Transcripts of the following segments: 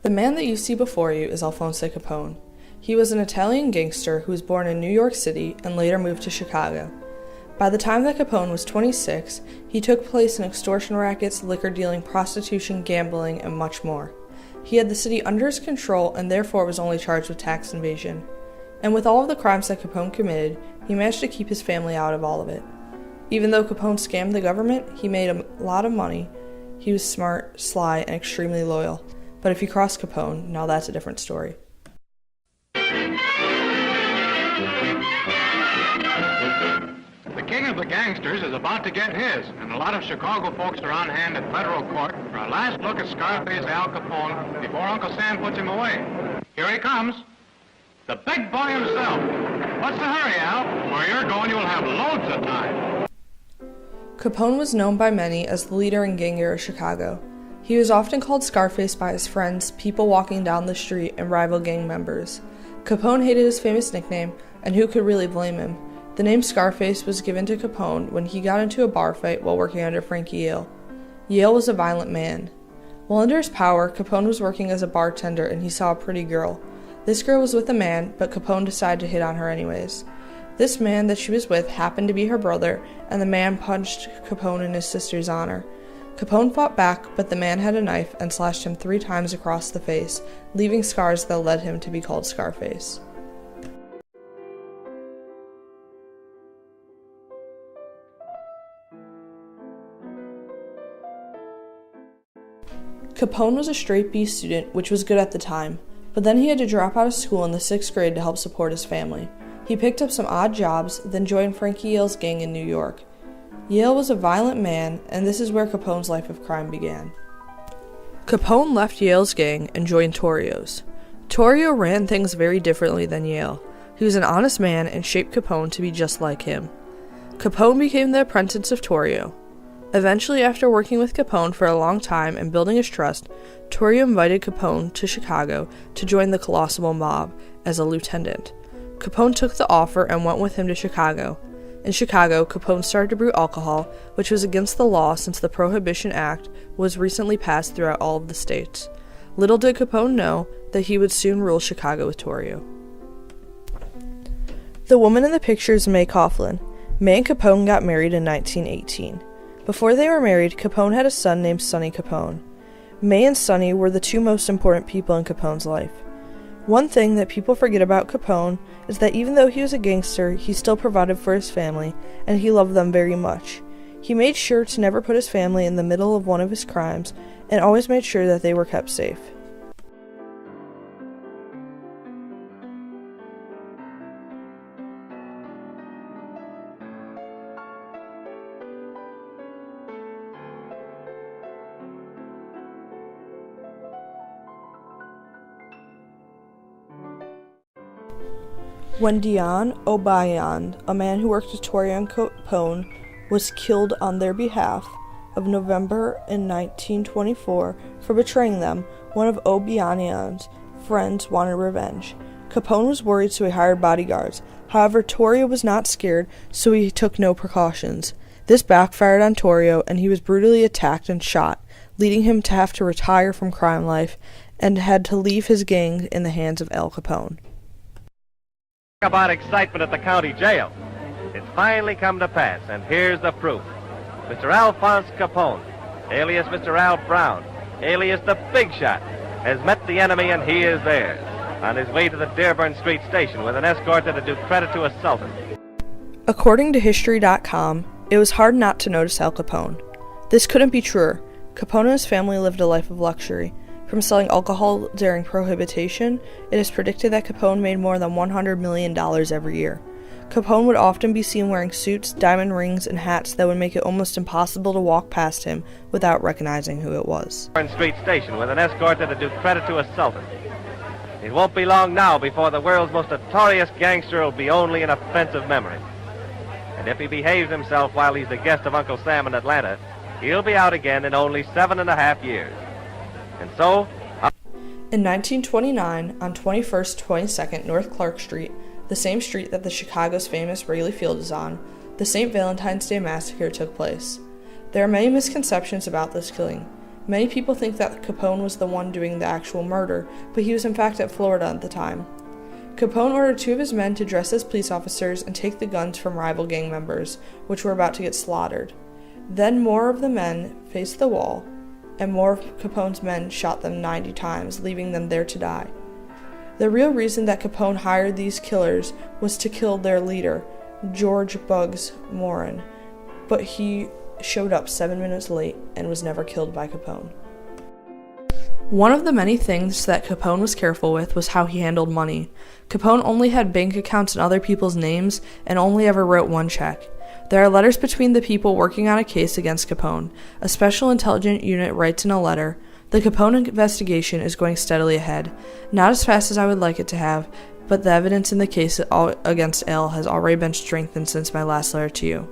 The man that you see before you is Alphonse Capone. He was an Italian gangster who was born in New York City and later moved to Chicago. By the time that Capone was 26, he took place in extortion rackets, liquor dealing, prostitution, gambling, and much more. He had the city under his control and therefore was only charged with tax evasion. And with all of the crimes that Capone committed, he managed to keep his family out of all of it. Even though Capone scammed the government, he made a lot of money. He was smart, sly, and extremely loyal. But if you cross Capone, now that's a different story. The king of the gangsters is about to get his, and a lot of Chicago folks are on hand at federal court for a last look at Scarface Al Capone before Uncle Sam puts him away. Here he comes. The big boy himself. What's the hurry, Al? Where you're going, you'll have loads of time. Capone was known by many as the leader and ganger of Chicago. He was often called Scarface by his friends, people walking down the street, and rival gang members. Capone hated his famous nickname, and who could really blame him? The name Scarface was given to Capone when he got into a bar fight while working under Frankie Yale. Yale was a violent man. While under his power, Capone was working as a bartender and he saw a pretty girl. This girl was with a man, but Capone decided to hit on her anyways. This man that she was with happened to be her brother, and the man punched Capone in his sister's honor. Capone fought back, but the man had a knife and slashed him 3 times across the face, leaving scars that led him to be called Scarface. Capone was a straight B student, which was good at the time, but then he had to drop out of school in the 6th grade to help support his family. He picked up some odd jobs, then joined Frankie Yale's gang in New York. Yale was a violent man, and this is where Capone's life of crime began. Capone left Yale's gang and joined Torrio's. Torrio ran things very differently than Yale. He was an honest man and shaped Capone to be just like him. Capone became the apprentice of Torrio. Eventually, after working with Capone for a long time and building his trust, Torrio invited Capone to Chicago to join the Colossal Mob as a lieutenant. Capone took the offer and went with him to Chicago. In Chicago, Capone started to brew alcohol, which was against the law since the Prohibition Act was recently passed throughout all of the states. Little did Capone know that he would soon rule Chicago with Torrio. The woman in the picture is May Coughlin. May and Capone got married in 1918. Before they were married, Capone had a son named Sonny Capone. May and Sonny were the 2 most important people in Capone's life. One thing that people forget about Capone is that even though he was a gangster, he still provided for his family, and he loved them very much. He made sure to never put his family in the middle of one of his crimes, and always made sure that they were kept safe. When Dion O'Brien, a man who worked with Torrio and Capone, was killed on their behalf of November in 1924 for betraying them, one of O'Brien's friends wanted revenge. Capone was worried, so he hired bodyguards. However, Torrio was not scared, so he took no precautions. This backfired on Torrio, and he was brutally attacked and shot, leading him to have to retire from crime life and had to leave his gang in the hands of Al Capone. About excitement at the county jail. It's finally come to pass, and here's the proof. Mr. Alphonse Capone, alias Mr. Al Brown, alias the Big Shot, has met the enemy, and he is theirs, on his way to the Dearborn Street station with an escort that'll do credit to a sultan. According to History.com, it was hard not to notice Al Capone. This couldn't be truer. Capone and his family lived a life of luxury. From selling alcohol during Prohibition, it is predicted that Capone made more than $100 million every year. Capone would often be seen wearing suits, diamond rings, and hats that would make it almost impossible to walk past him without recognizing who it was. Street station with an escort that'll do credit to a sultan. It won't be long now before the world's most notorious gangster will be only an offensive memory. And if he behaves himself while he's the guest of Uncle Sam in Atlanta, he'll be out again in only 7.5 years. And so, in 1929, on 21st 22nd North Clark Street, the same street that the Chicago's famous Wrigley Field is on, the St. Valentine's Day Massacre took place. There are many misconceptions about this killing. Many people think that Capone was the one doing the actual murder, but he was in fact at Florida at the time. Capone ordered 2 of his men to dress as police officers and take the guns from rival gang members, which were about to get slaughtered. Then more of the men faced the wall, and more of Capone's men shot them 90 times, leaving them there to die. The real reason that Capone hired these killers was to kill their leader, George Bugs Morin, but he showed up 7 minutes late and was never killed by Capone. One of the many things that Capone was careful with was how he handled money. Capone only had bank accounts in other people's names and only ever wrote 1 check. There are letters between the people working on a case against Capone. A special intelligence unit writes in a letter, "The Capone investigation is going steadily ahead. Not as fast as I would like it to have, but the evidence in the case against Al has already been strengthened since my last letter to you."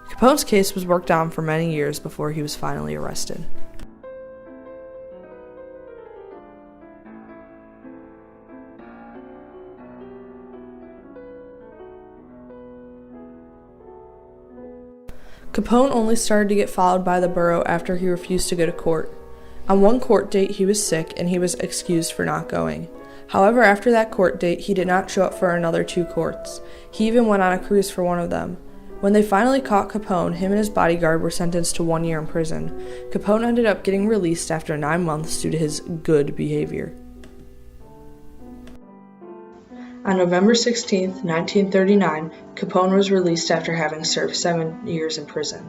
Capone's case was worked on for many years before he was finally arrested. Capone only started to get followed by the borough after he refused to go to court. On one court date, he was sick and he was excused for not going. However, after that court date, he did not show up for another 2 courts. He even went on a cruise for one of them. When they finally caught Capone, him and his bodyguard were sentenced to 1 year in prison. Capone ended up getting released after 9 months due to his good behavior. On November 16, 1939, Capone was released after having served 7 years in prison.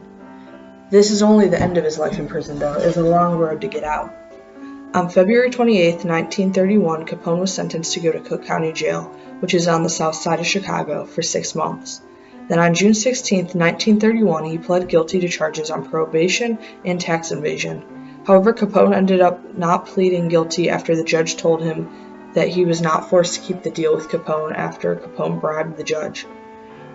This is only the end of his life in prison, though. It was a long road to get out. On February 28, 1931, Capone was sentenced to go to Cook County Jail, which is on the south side of Chicago, for 6 months. Then on June 16, 1931, he pled guilty to charges on probation and tax evasion. However, Capone ended up not pleading guilty after the judge told him that he was not forced to keep the deal with Capone after Capone bribed the judge.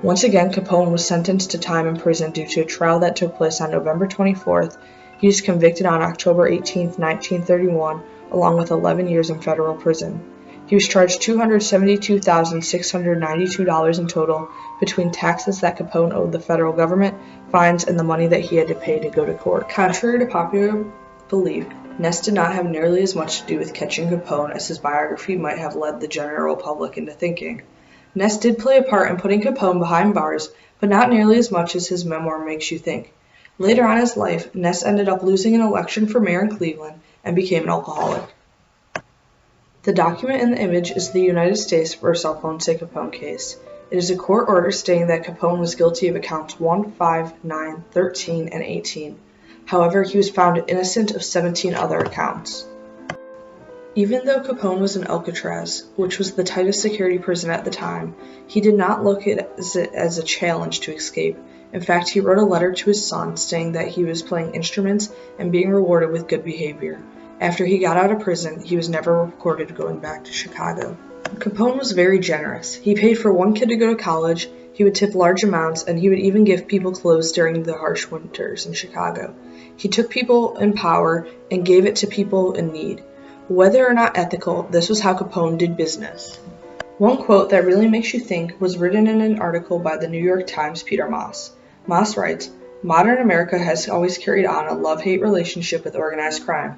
Once again, Capone was sentenced to time in prison due to a trial that took place on November 24th. He was convicted on October 18, 1931, along with 11 years in federal prison. He was charged $272,692 in total between taxes that Capone owed the federal government, fines, and the money that he had to pay to go to court. Contrary to popular belief, Ness did not have nearly as much to do with catching Capone as his biography might have led the general public into thinking. Ness did play a part in putting Capone behind bars, but not nearly as much as his memoir makes you think. Later on in his life, Ness ended up losing an election for mayor in Cleveland and became an alcoholic. The document in the image is the United States vs. Alphonse Capone case. It is a court order stating that Capone was guilty of accounts 1, 5, 9, 13, and 18. However, he was found innocent of 17 other accounts. Even though Capone was in Alcatraz, which was the tightest security prison at the time, he did not look at it as a challenge to escape. In fact, he wrote a letter to his son stating that he was playing instruments and being rewarded with good behavior. After he got out of prison, he was never recorded going back to Chicago. Capone was very generous. He paid for 1 kid to go to college, he would tip large amounts, and he would even give people clothes during the harsh winters in Chicago. He took people in power and gave it to people in need. Whether or not ethical, this was how Capone did business. One quote that really makes you think was written in an article by the New York Times' Peter Moss. Moss writes, "Modern America has always carried on a love-hate relationship with organized crime.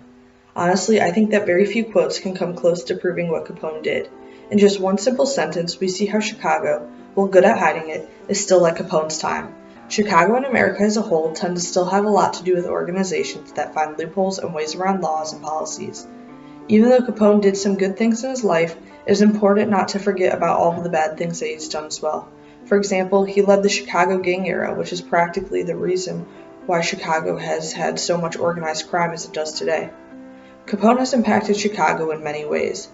Honestly, I think that very few quotes can come close to proving what Capone did. In just one simple sentence, we see how Chicago, while good at hiding it, is still like Capone's time. Chicago and America as a whole tend to still have a lot to do with organizations that find loopholes and ways around laws and policies. Even though Capone did some good things in his life, it is important not to forget about all of the bad things that he's done as well. For example, he led the Chicago gang era, which is practically the reason why Chicago has had so much organized crime as it does today. Capone has impacted Chicago in many ways.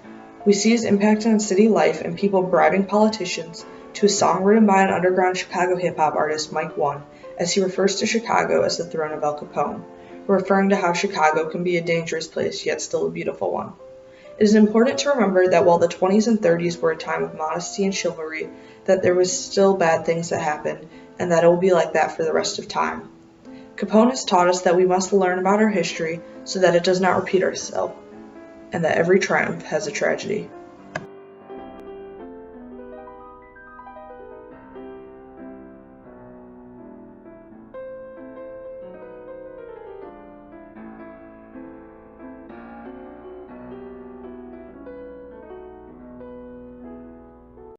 We see his impact on city life and people bribing politicians, to a song written by an underground Chicago hip-hop artist, Mike One, as he refers to Chicago as the throne of Al Capone, referring to how Chicago can be a dangerous place, yet still a beautiful one. It is important to remember that while the 20s and 30s were a time of modesty and chivalry, that there was still bad things that happened, and that it will be like that for the rest of time. Capone has taught us that we must learn about our history so that it does not repeat itself, and that every triumph has a tragedy.